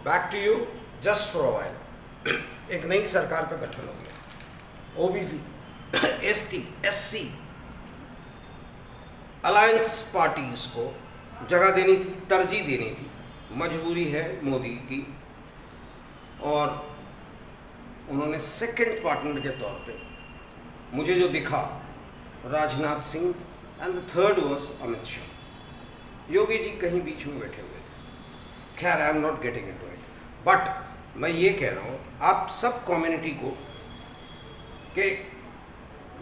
Back to you just for a while. एक नई सरकार का गठन हो गया। OBC, ST, SC alliance parties को जगह देनी थी, तरजीह देनी थी। मजबूरी है मोदी की, और उन्होंने सेकंड पार्टनर के तौर पे मुझे जो दिखा Rajnath Singh, and the third was Amit Shah. Yogi ji कहीं बीच में बैठे हुए थे। खैर, I am not getting into it, but मैं ये कह रहा हूँ आप सब कम्युनिटी को के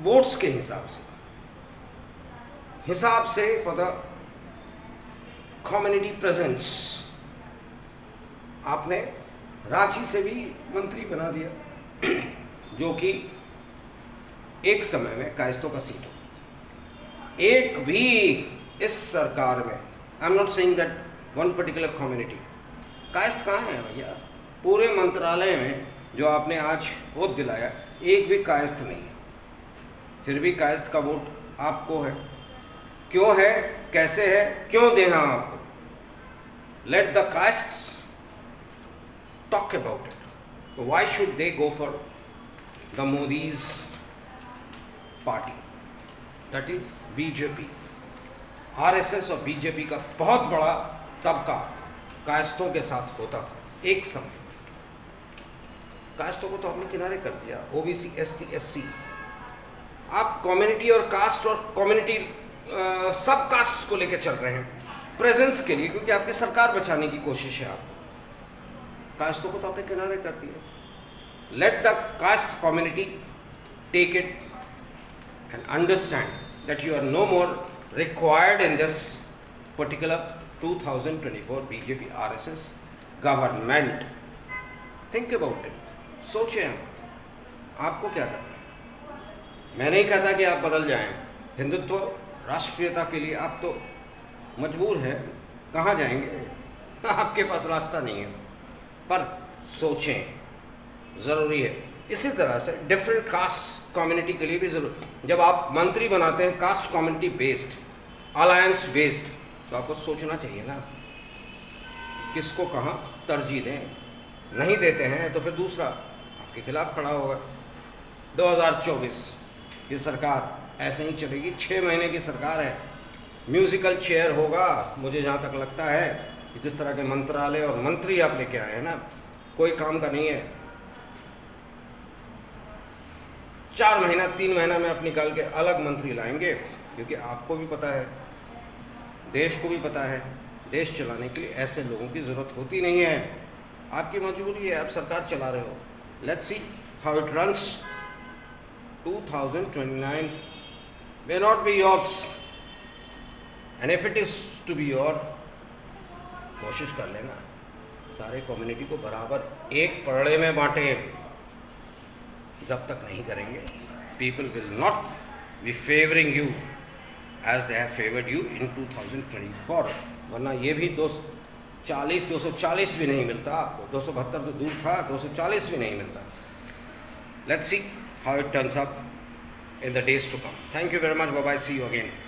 वोट्स के हिसाब से फॉर द कम्युनिटी प्रेजेंस आपने रांची से भी मंत्री बना दिया, जो कि एक समय में कायस्थों का सीट होता था। एक भी इस सरकार में, आई am not saying that one particular community, Kayastha कहाँ है भैया? पूरे मंत्रालय में जो आपने आज वोट दिलाया, एक भी कायस्थ नहीं है। फिर भी कायस्थ का वोट आपको है। क्यों है, कैसे है, क्यों देना आपको? Let the Kayastha talk about it. Why should they go for the Modi's party? That is BJP. RSS और BJP का बहुत बड़ा तबका कायस्थों के साथ होता था एक समय। कायस्थों को तो आपने किनारे कर दिया। ओबीसी, एसटी, एससी, आप कम्युनिटी और कास्ट और कम्युनिटी सब कास्ट्स को लेकर चल रहे हैं प्रेजेंस के लिए, क्योंकि आपकी सरकार बचाने की कोशिश है। आपको कास्टों को तो आपने किनारे कर दिया। Let the caste community take it and understand that you are no more required in this particular 2024 BJP RSS government. Think about it, सोचें आपको क्या करना है। मैं नहीं कहता कि आप बदल जाएं। हिंदुत्व, राष्ट्रीयता के लिए आप तो मजबूर हैं। कहाँ जाएंगे? आपके पास रास्ता नहीं है, पर सोचें, ज़रूरी है। इसी तरह से डिफरेंट कास्ट कम्युनिटी के लिए भी ज़रूर, जब आप मंत्री बनाते हैं cast community based, alliance based, तो आपको सोचना चाहिए ना किसको कहाँ तरजीह दें। नहीं देते हैं तो फिर दूसरा आपके खिलाफ खड़ा होगा। 2024 की सरकार ऐसे ही चलेगी। 6 महीने की सरकार है। म्यूजिकल चेयर होगा। मुझे जहाँ तक लगता है जिस तरह के मंत्रालय और मंत्री आप लेके आए हैं ना, कोई काम का नहीं है। 4 महीना 3 महीना में आप निकाल के अलग मंत्री लाएंगे, क्योंकि आपको भी पता है, देश को भी पता है, देश चलाने के लिए ऐसे लोगों की ज़रूरत होती नहीं है। आपकी मजबूरी है, आप सरकार चला रहे हो। Let's see how it runs. 2029 may not be yours, and if it is to be your, कोशिश कर लेना सारे कम्युनिटी को बराबर एक पलड़े में बांटे। जब तक नहीं करेंगे, people will not be favouring you as they have favoured you in 2024। वरना ये भी 240 भी नहीं मिलता आपको। 272 तो दूर था, 240 भी नहीं मिलता। Let's see how it turns up in the days to come. Thank you very much. Bye bye. See you again.